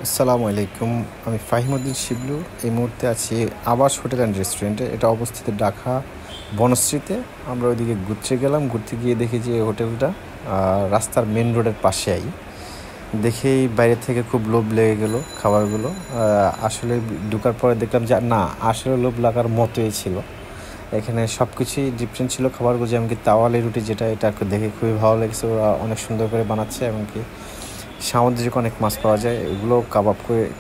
আসসালামু আলাইকুম। আমি ফাহিমউদ্দিন শিবলু। এই মুহূর্তে আছি আবাস হোটেল অ্যান্ড রেস্টুরেন্টে। এটা অবস্থিত ঢাকা বনশ্রীতে। আমরা ওইদিকে ঘুরতে গেলাম। ঘুরতে গিয়ে দেখি যে হোটেলটা রাস্তার মেন রোডের পাশেই। দেখেই বাইরে থেকে খুব লোভ লেগে গেল খাবারগুলো। আসলে ঢোকার পরে দেখলাম যে না, আসলে লোভ লাগার মতোই ছিল। এখানে সব কিছুই ডিফারেন্ট ছিল খাবারগুলো, যেমন কি তাওয়ালি রুটি, যেটা এটা দেখে খুবই ভালো লেগেছে। ওরা অনেক সুন্দর করে বানাচ্ছে, এমনকি সামুদ্রিক অনেক মাছ পাওয়া যায়, এগুলো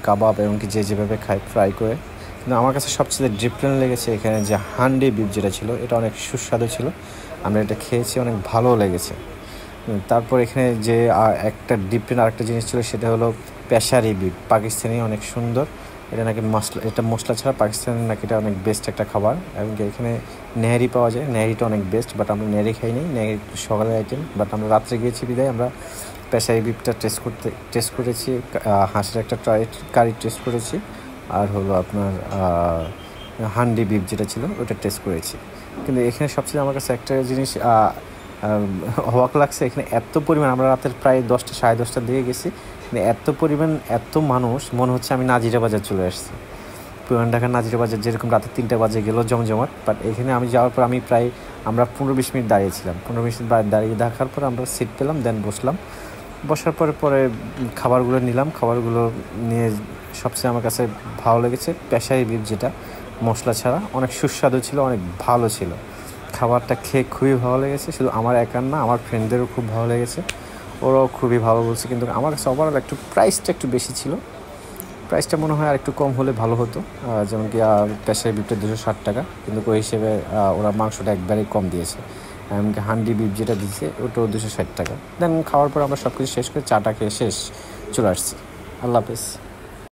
কাবাব এমনকি যে যেভাবে খায় ফ্রাই করে। কিন্তু আমার কাছে সবচেয়ে ডিফারেন্ট লেগেছে এখানে যে হান্ডি বিফ যেটা ছিল, এটা অনেক সুস্বাদু ছিল। আমরা এটা খেয়েছি, অনেক ভালো লেগেছে। তারপর এখানে যে একটা ডিফারেন্ট আরেকটা জিনিস ছিল, সেটা হলো পেশারি বিফ, পাকিস্তানি, অনেক সুন্দর। এটা নাকি মশলা ছাড়া পাকিস্তানের নাকি এটা অনেক বেস্ট একটা খাবার। এবং এখানে নেহারি পাওয়া যায়, নেহারিটা অনেক বেস্ট, বাট আমরা নেহারি খাইনি, নেহারি সকালের আইটেম। বাট আমরা রাত্রে গিয়েছি বিদায় আমরা পেশারি বিফটা টেস্ট করেছি। হাঁসের একটা কারি টেস্ট করেছি। আর হলো আপনার হান্ডি বিফ যেটা ছিল ওটা টেস্ট করেছি। কিন্তু এখানে সবচেয়ে আমার কাছে একটা জিনিস অবাক লাগছে, এখানে এত পরিমাণ, আমরা রাতের প্রায় 10টা সাড়ে 10টার দিকে গেছি, কিন্তু এত পরিমাণ, এত মানুষ, মনে হচ্ছে আমি নাজিরা বাজার চলে আসছি। পুরান ঢাকার নাজিরা বাজার যেরকম রাতে 3টা বাজে গেল জমজমাট, বাট এখানে আমি যাওয়ার পর আমরা 15-20 মিনিট দাঁড়িয়েছিলাম। 15-20 মিনিট দাঁড়িয়ে দেখার পর আমরা সিট পেলাম, দেন বসলাম। বসার পরে খাবারগুলো নিলাম। খাবারগুলো নিয়ে সবচেয়ে আমার কাছে ভালো লেগেছে পেশারি বিফ, যেটা মশলা ছাড়া, অনেক সুস্বাদু ছিল, অনেক ভালো ছিল। খাবারটা খেয়ে খুবই ভালো লেগেছে। শুধু আমার একার না, আমার ফ্রেন্ডদেরও খুব ভালো লেগেছে, ওরাও খুবই ভালো বলছে। কিন্তু আমার কাছে ওভারঅল প্রাইসটা একটু বেশি ছিল। প্রাইসটা মনে হয় আর একটু কম হলে ভালো হতো। যেমন কি পেশারি বিফটা 260 টাকা, কিন্তু ওই হিসেবে ওরা মাংসটা একবারেই কম দিয়েছে। এমনকি হান্ডি বিফ যেটা দিয়েছে ওটাও 260 টাকা। দেন খাওয়ার পর আমরা সব কিছু শেষ করে চাটা খেয়ে চলে আসছি। আল্লাহ হাফেজ।